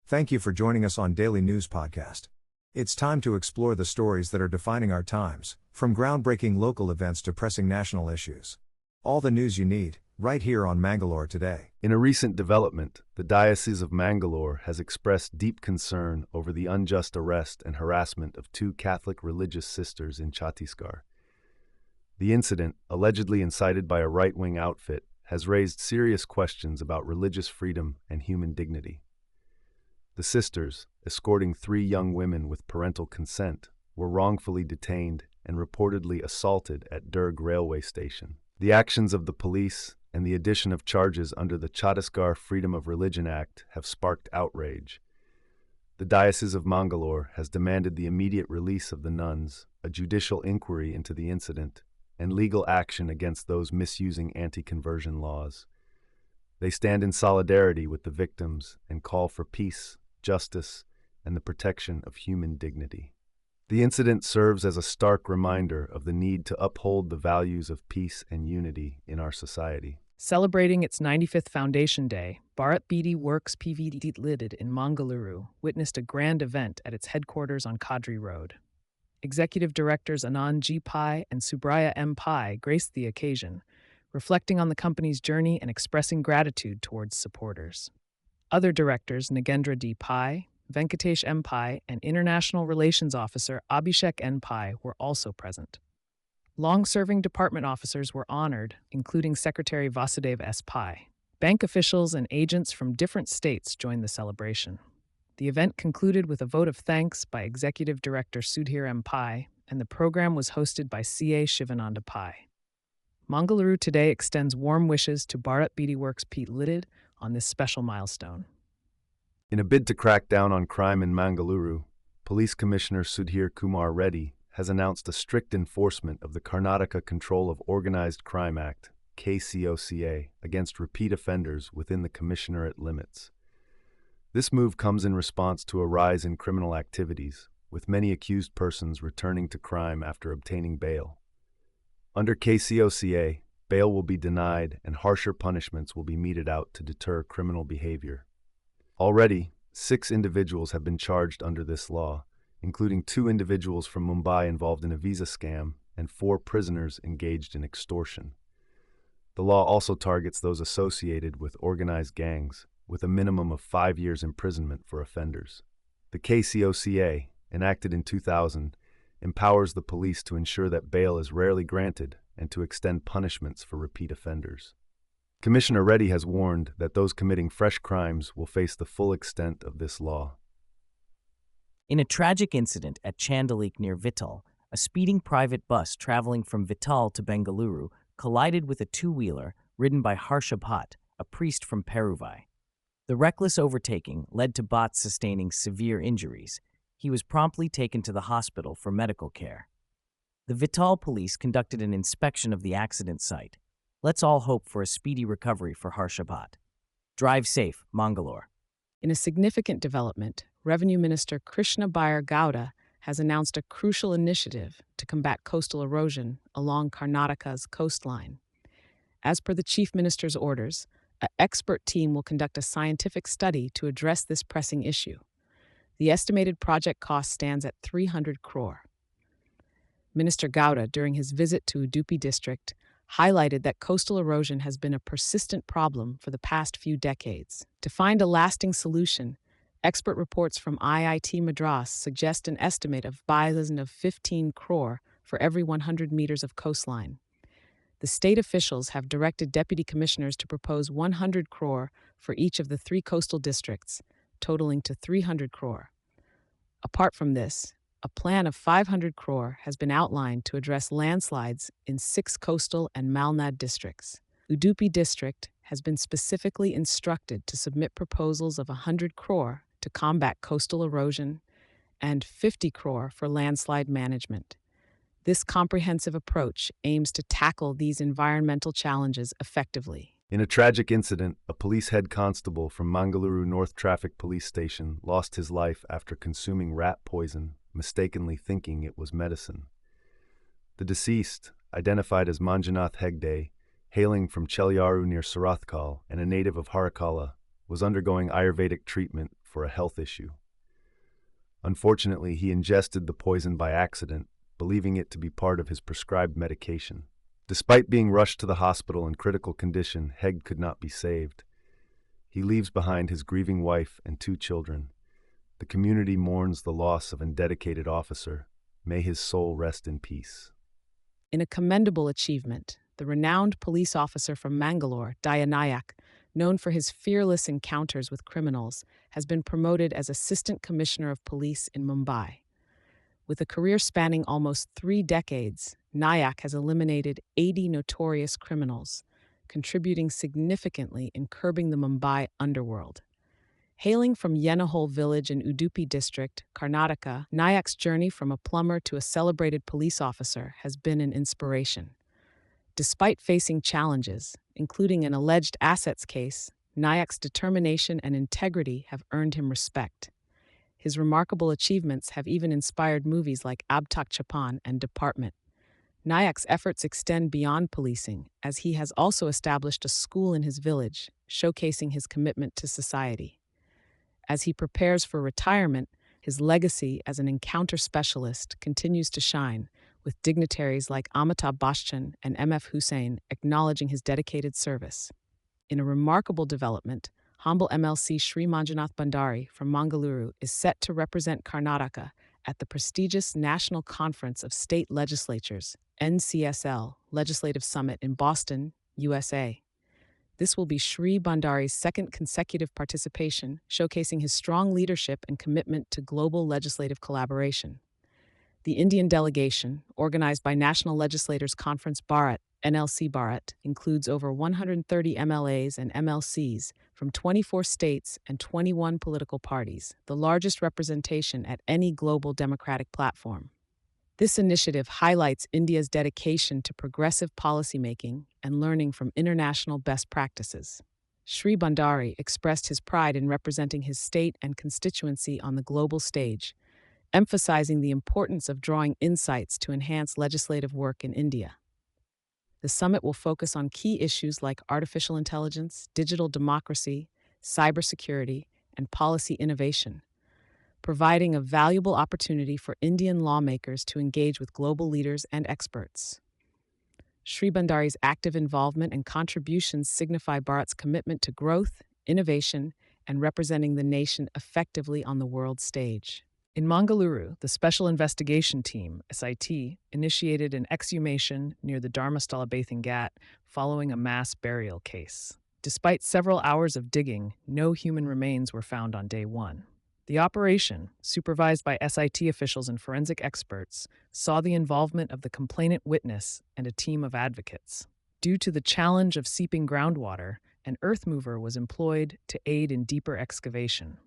Thank you for joining us on Daily News Podcast. It's time to explore the stories that are defining our times, from groundbreaking local events to pressing national issues. All the news you need, right here on Mangalore Today. In a recent development, the Diocese of Mangalore has expressed deep concern over the unjust arrest and harassment of two Catholic religious sisters in Chhattisgarh. The incident, allegedly incited by a right-wing outfit, has raised serious questions about religious freedom and human dignity. The sisters, escorting three young women with parental consent, were wrongfully detained and reportedly assaulted at Durg railway station. The actions of the police and the addition of charges under the Chhattisgarh Freedom of Religion Act have sparked outrage. The Diocese of Mangalore has demanded the immediate release of the nuns, a judicial inquiry into the incident, and legal action against those misusing anti-conversion laws. They stand in solidarity with the victims and call for peace, justice, and the protection of human dignity. The incident serves as a stark reminder of the need to uphold the values of peace and unity in our society. Celebrating its 95th Foundation Day, Bharat Beedi Works Pvt. Limited in Mangaluru witnessed a grand event at its headquarters on Kadri Road. Executive Directors Anand G. Pai and Subraya M. Pai graced the occasion, reflecting on the company's journey and expressing gratitude towards supporters. Other directors, Nagendra D. Pai, Venkatesh M. Pai, and International Relations Officer Abhishek N. Pai were also present. Long-serving department officers were honored, including Secretary Vasudev S. Pai. Bank officials and agents from different states joined the celebration. The event concluded with a vote of thanks by Executive Director Sudhir M. Pai, and the program was hosted by CA Shivananda Pai. Mangaluru Today extends warm wishes to Bharat Beedi Works Pvt. Limited on this special milestone. In a bid to crack down on crime in Mangaluru, Police Commissioner Sudhir Kumar Reddy has announced a strict enforcement of the Karnataka Control of Organized Crime Act, KCOCA, against repeat offenders within the commissionerate limits. This move comes in response to a rise in criminal activities, with many accused persons returning to crime after obtaining bail. Under KCOCA, bail will be denied and harsher punishments will be meted out to deter criminal behavior. Already, 6 individuals have been charged under this law, including 2 individuals from Mumbai involved in a visa scam and 4 prisoners engaged in extortion. The law also targets those associated with organized gangs, with a minimum of 5 years imprisonment for offenders. The KCOCA, enacted in 2000, empowers the police to ensure that bail is rarely granted and to extend punishments for repeat offenders. Commissioner Reddy has warned that those committing fresh crimes will face the full extent of this law. In a tragic incident at Chandalik near Vittal, a speeding private bus traveling from Vittal to Mangaluru collided with a two-wheeler ridden by Harsha Bhatt, a priest from Peruvai. The reckless overtaking led to Bhatt sustaining severe injuries. He was promptly taken to the hospital for medical care. The Vittal police conducted an inspection of the accident site. Let's all hope for a speedy recovery for Harsha Bhatt. Drive safe, Mangalore. In a significant development, Revenue Minister Krishna Byre Gowda has announced a crucial initiative to combat coastal erosion along Karnataka's coastline. As per the Chief Minister's orders, an expert team will conduct a scientific study to address this pressing issue. The estimated project cost stands at 300 crore. Minister Gowda, during his visit to Udupi district, highlighted that coastal erosion has been a persistent problem for the past few decades. To find a lasting solution, expert reports from IIT Madras suggest an estimate of 15 crore for every 100 meters of coastline. The state officials have directed deputy commissioners to propose 100 crore for each of the 3 coastal districts, totaling to 300 crore. Apart from this, a plan of 500 crore has been outlined to address landslides in 6 coastal and Malnad districts. Udupi district has been specifically instructed to submit proposals of 100 crore to combat coastal erosion and 50 crore for landslide management. This comprehensive approach aims to tackle these environmental challenges effectively. In a tragic incident, a police head constable from Mangaluru North Traffic Police Station lost his life after consuming rat poison, mistakenly thinking it was medicine. The deceased, identified as Manjunath Hegde, hailing from Chelyaru near Sarathkal and a native of Harakala, was undergoing Ayurvedic treatment for a health issue. Unfortunately, he ingested the poison by accident, believing it to be part of his prescribed medication. Despite being rushed to the hospital in critical condition, Hegde could not be saved. He leaves behind his grieving wife and 2 children. The community mourns the loss of a dedicated officer. May his soul rest in peace. In a commendable achievement, the renowned police officer from Mangalore, Nayak, known for his fearless encounters with criminals, has been promoted as Assistant Commissioner of Police in Mumbai. With a career spanning almost 3 decades, Nayak has eliminated 80 notorious criminals, contributing significantly in curbing the Mumbai underworld. Hailing from Yenahole village in Udupi district, Karnataka, Nayak's journey from a plumber to a celebrated police officer has been an inspiration. Despite facing challenges, including an alleged assets case, Nayak's determination and integrity have earned him respect. His remarkable achievements have even inspired movies like Ab Tak Chapan and Department. Nayak's efforts extend beyond policing, as he has also established a school in his village, showcasing his commitment to society. As he prepares for retirement, his legacy as an encounter specialist continues to shine, with dignitaries like Amitabh Bachchan and M.F. Hussain acknowledging his dedicated service. In a remarkable development, Humble MLC Sri Manjunath Bhandari from Mangaluru is set to represent Karnataka at the prestigious National Conference of State Legislatures, NCSL, Legislative Summit in Boston, USA. This will be Sri Bhandari's 2nd consecutive participation, showcasing his strong leadership and commitment to global legislative collaboration. The Indian delegation, organized by National Legislators Conference Bharat, NLC Bharat, includes over 130 MLAs and MLCs from 24 states and 21 political parties, the largest representation at any global democratic platform. This initiative highlights India's dedication to progressive policymaking and learning from international best practices. Sri Bhandari expressed his pride in representing his state and constituency on the global stage, emphasizing the importance of drawing insights to enhance legislative work in India. The summit will focus on key issues like artificial intelligence, digital democracy, cybersecurity, and policy innovation, providing a valuable opportunity for Indian lawmakers to engage with global leaders and experts. Sri Bhandari's active involvement and contributions signify Bharat's commitment to growth, innovation, and representing the nation effectively on the world stage. In Mangaluru, the Special Investigation Team, SIT, initiated an exhumation near the Dharmasthala Bathing Ghat following a mass burial case. Despite several hours of digging, no human remains were found on day 1. The operation, supervised by SIT officials and forensic experts, saw the involvement of the complainant witness and a team of advocates. Due to the challenge of seeping groundwater, an earth mover was employed to aid in deeper excavation.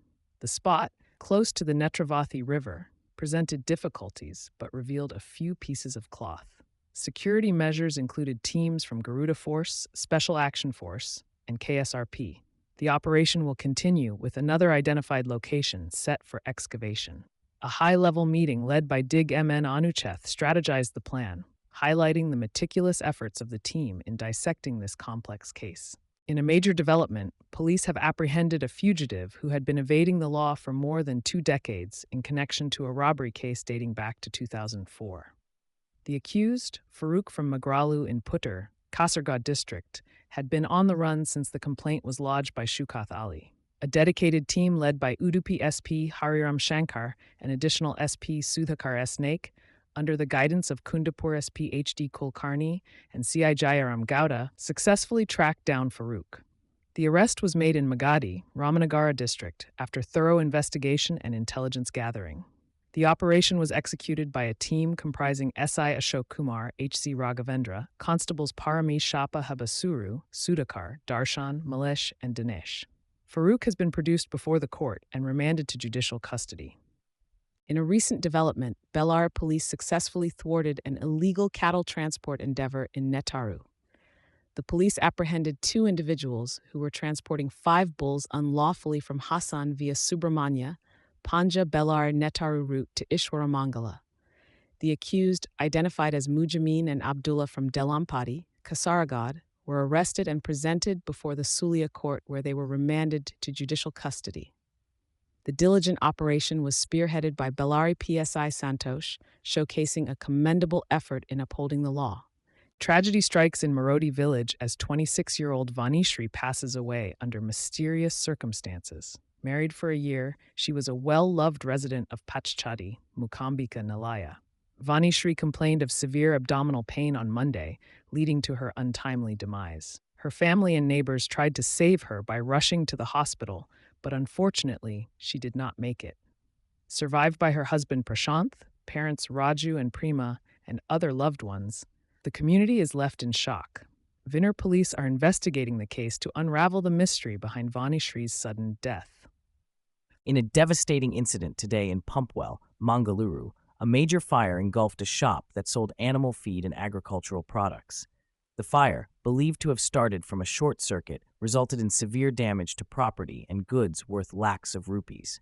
The spot, close to the Netravathi River, presented difficulties but revealed a few pieces of cloth. Security measures included teams from Garuda Force, Special Action Force, and KSRP. The operation will continue with another identified location set for excavation. A high-level meeting led by Dig MN Anucheth strategized the plan, highlighting the meticulous efforts of the team in dissecting this complex case. In a major development, police have apprehended a fugitive who had been evading the law for more than 2 decades in connection to a robbery case dating back to 2004. The accused, Farooq from Mangaluru in Puttur, Kasaragod district, had been on the run since the complaint was lodged by Shaukat Ali. A dedicated team led by Udupi SP Hariram Shankar and additional SP Sudhakar S. Naik, under the guidance of Kundapur SP HD Kulkarni and CI Jayaram Gowda, successfully tracked down Farooq. The arrest was made in Magadi, Ramanagara district, after thorough investigation and intelligence gathering. The operation was executed by a team comprising SI Ashok Kumar, HC Raghavendra, Constables Parami Shapa Habasuru, Sudhakar, Darshan, Malesh, and Dinesh. Farooq has been produced before the court and remanded to judicial custody. In a recent development, Bellar police successfully thwarted an illegal cattle transport endeavor in Netaru. The police apprehended 2 individuals who were transporting 5 bulls unlawfully from Hassan via Subramanya, Panja Bellar Netaru route to Ishwaramangala. The accused, identified as Mujamin and Abdullah from Delampati, Kasaragod, were arrested and presented before the Sulia court where they were remanded to judicial custody. The diligent operation was spearheaded by Bellary PSI Santosh, showcasing a commendable effort in upholding the law. Tragedy strikes in Marodi village as 26-year-old Vanishri passes away under mysterious circumstances. Married for a year, she was a well-loved resident of Pachchadi, Mukambika Nilaya. Vanishri complained of severe abdominal pain on Monday, leading to her untimely demise. Her family and neighbors tried to save her by rushing to the hospital, but unfortunately, she did not make it. Survived by her husband Prashanth, parents Raju and Prima, and other loved ones, the community is left in shock. Vinner police are investigating the case to unravel the mystery behind Vanishri's sudden death. In a devastating incident today in Pumpwell, Mangaluru, a major fire engulfed a shop that sold animal feed and agricultural products. The fire, believed to have started from a short circuit, resulted in severe damage to property and goods worth lakhs of rupees.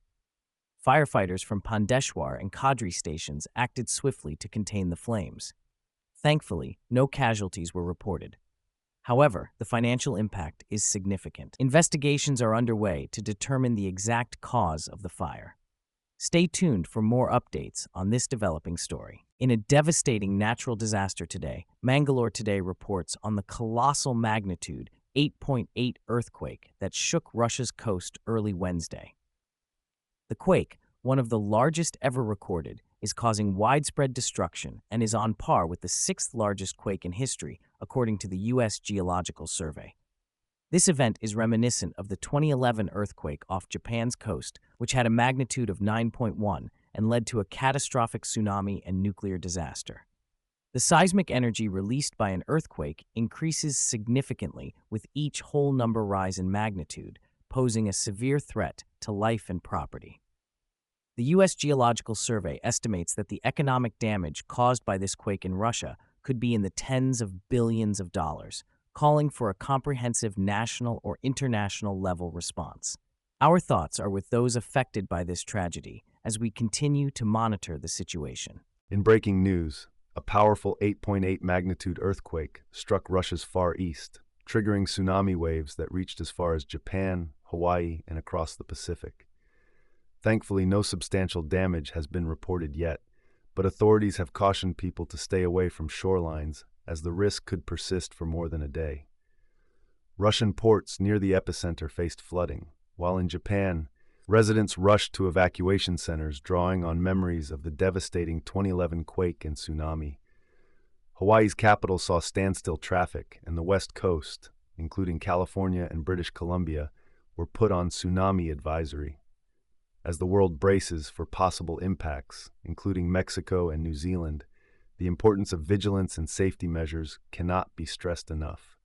Firefighters from Pandeshwar and Kadri stations acted swiftly to contain the flames. Thankfully, no casualties were reported. However, the financial impact is significant. Investigations are underway to determine the exact cause of the fire. Stay tuned for more updates on this developing story. In a devastating natural disaster today, Mangalore Today reports on the colossal magnitude 8.8 earthquake that shook Russia's coast early Wednesday. The quake, one of the largest ever recorded, is causing widespread destruction and is on par with the sixth largest quake in history, according to the U.S. Geological Survey. This event is reminiscent of the 2011 earthquake off Japan's coast, which had a magnitude of 9.1 and led to a catastrophic tsunami and nuclear disaster. The seismic energy released by an earthquake increases significantly with each whole number rise in magnitude, posing a severe threat to life and property. The U.S. Geological Survey estimates that the economic damage caused by this quake in Russia could be in the tens of billions of dollars, calling for a comprehensive national or international level response. Our thoughts are with those affected by this tragedy as we continue to monitor the situation. In breaking news, a powerful 8.8 magnitude earthquake struck Russia's far east, triggering tsunami waves that reached as far as Japan, Hawaii, and across the Pacific. Thankfully, no substantial damage has been reported yet, but authorities have cautioned people to stay away from shorelines as the risk could persist for more than a day. Russian ports near the epicenter faced flooding, while in Japan, residents rushed to evacuation centers drawing on memories of the devastating 2011 quake and tsunami. Hawaii's capital saw standstill traffic, and the West Coast, including California and British Columbia, were put on tsunami advisory. As the world braces for possible impacts, including Mexico and New Zealand, the importance of vigilance and safety measures cannot be stressed enough.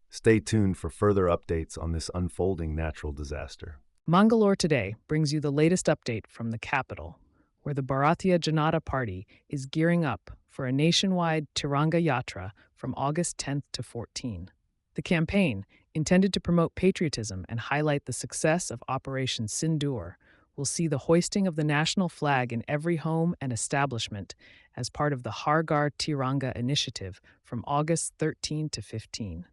Stay tuned for further updates on this unfolding natural disaster. Mangalore Today brings you the latest update from the capital, where the Bharatiya Janata Party is gearing up for a nationwide Tiranga Yatra from August 10th to 14. The campaign, intended to promote patriotism and highlight the success of Operation Sindoor, will see the hoisting of the national flag in every home and establishment as part of the Har Ghar Tiranga initiative from August 13 to 15.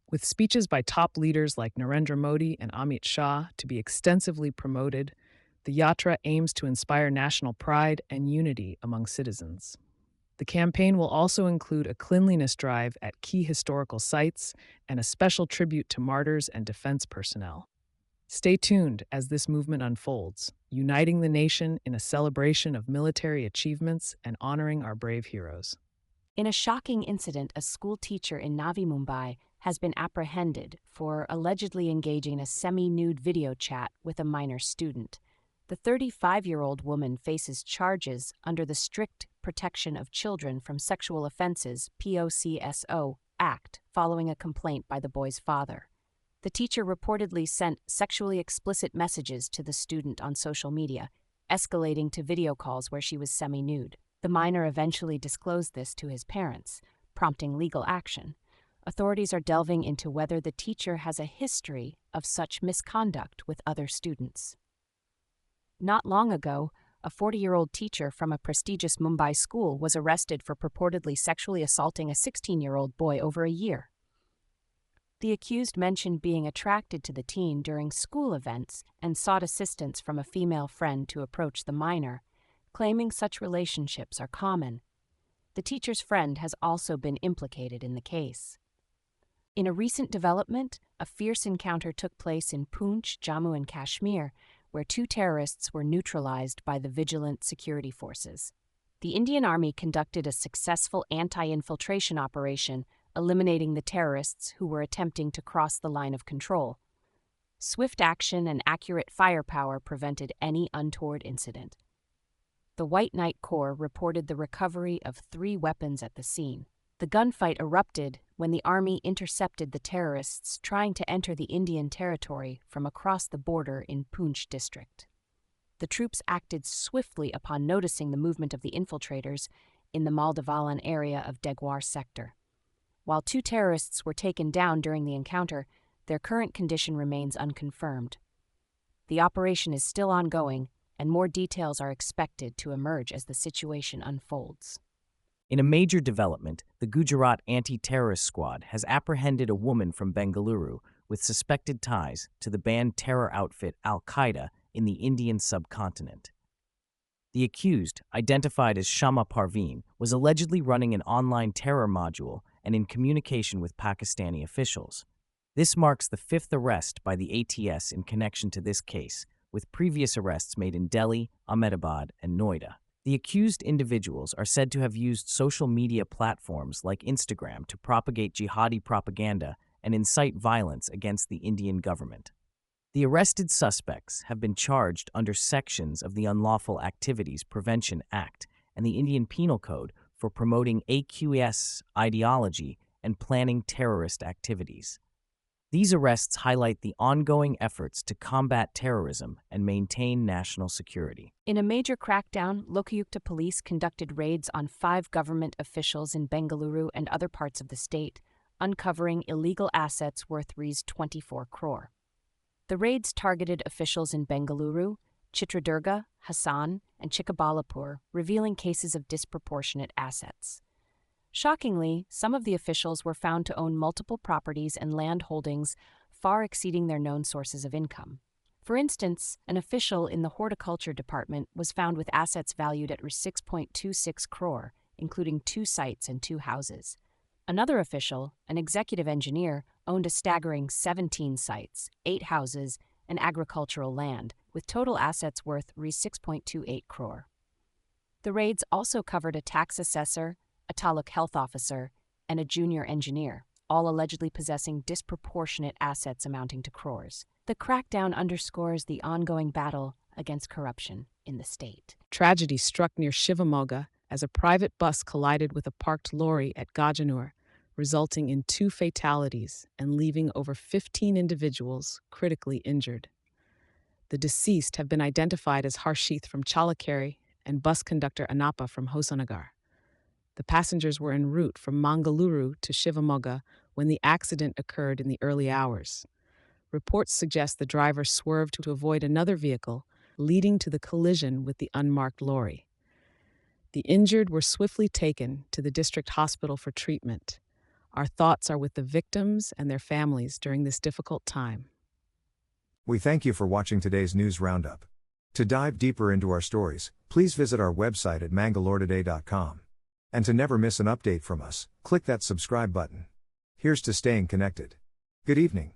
With speeches by top leaders like Narendra Modi and Amit Shah to be extensively promoted, the Yatra aims to inspire national pride and unity among citizens. The campaign will also include a cleanliness drive at key historical sites and a special tribute to martyrs and defense personnel. Stay tuned as this movement unfolds, uniting the nation in a celebration of military achievements and honoring our brave heroes. In a shocking incident, a school teacher in Navi Mumbai has been apprehended for allegedly engaging in a semi-nude video chat with a minor student. The 35-year-old woman faces charges under the Strict Protection of Children from Sexual Offenses (POCSO) Act following a complaint by the boy's father. The teacher reportedly sent sexually explicit messages to the student on social media, escalating to video calls where she was semi-nude. The minor eventually disclosed this to his parents, prompting legal action. Authorities are delving into whether the teacher has a history of such misconduct with other students. Not long ago, a 40-year-old teacher from a prestigious Mumbai school was arrested for purportedly sexually assaulting a 16-year-old boy over a year. The accused mentioned being attracted to the teen during school events and sought assistance from a female friend to approach the minor, claiming such relationships are common. The teacher's friend has also been implicated in the case. In a recent development, a fierce encounter took place in Poonch, Jammu and Kashmir, where 2 terrorists were neutralized by the vigilant security forces. The Indian Army conducted a successful anti-infiltration operation, eliminating the terrorists who were attempting to cross the line of control. Swift action and accurate firepower prevented any untoward incident. The White Knight Corps reported the recovery of 3 weapons at the scene. The gunfight erupted when the army intercepted the terrorists trying to enter the Indian territory from across the border in Poonch district. The troops acted swiftly upon noticing the movement of the infiltrators in the Maldivalan area of Degwar sector. While 2 terrorists were taken down during the encounter, their current condition remains unconfirmed. The operation is still ongoing, and more details are expected to emerge as the situation unfolds. In a major development, the Gujarat Anti-Terrorist Squad has apprehended a woman from Bengaluru with suspected ties to the banned terror outfit Al-Qaeda in the Indian subcontinent. The accused, identified as Shama Parveen, was allegedly running an online terror module and in communication with Pakistani officials. This marks the 5th arrest by the ATS in connection to this case, with previous arrests made in Delhi, Ahmedabad, and Noida. The accused individuals are said to have used social media platforms like Instagram to propagate jihadi propaganda and incite violence against the Indian government. The arrested suspects have been charged under sections of the Unlawful Activities Prevention Act and the Indian Penal Code for promoting AQS ideology and planning terrorist activities. These arrests highlight the ongoing efforts to combat terrorism and maintain national security. In a major crackdown, Lokayukta police conducted raids on 5 government officials in Bengaluru and other parts of the state, uncovering illegal assets worth Rs 24 crore. The raids targeted officials in Bengaluru, Chitradurga, Hassan, and Chikkabalapur, revealing cases of disproportionate assets. Shockingly, some of the officials were found to own multiple properties and land holdings far exceeding their known sources of income. For instance, an official in the horticulture department was found with assets valued at 6.26 crore, including 2 sites and 2 houses. Another official, an executive engineer, owned a staggering 17 sites, 8 houses, and agricultural land, with total assets worth 6.28 crore. The raids also covered a tax assessor, a taluk health officer, and a junior engineer, all allegedly possessing disproportionate assets amounting to crores. The crackdown underscores the ongoing battle against corruption in the state. Tragedy struck near Shivamoga as a private bus collided with a parked lorry at Gajanur, resulting in 2 fatalities and leaving over 15 individuals critically injured. The deceased have been identified as Harshith from Chalakere and bus conductor Anappa from Hosanagar. The passengers were en route from Mangaluru to Shivamoga when the accident occurred in the early hours. Reports suggest the driver swerved to avoid another vehicle, leading to the collision with the unmarked lorry. The injured were swiftly taken to the district hospital for treatment. Our thoughts are with the victims and their families during this difficult time. We thank you for watching today's news roundup. To dive deeper into our stories, please visit our website at mangaloretoday.com. And to never miss an update from us, click that subscribe button. Here's to staying connected. Good evening.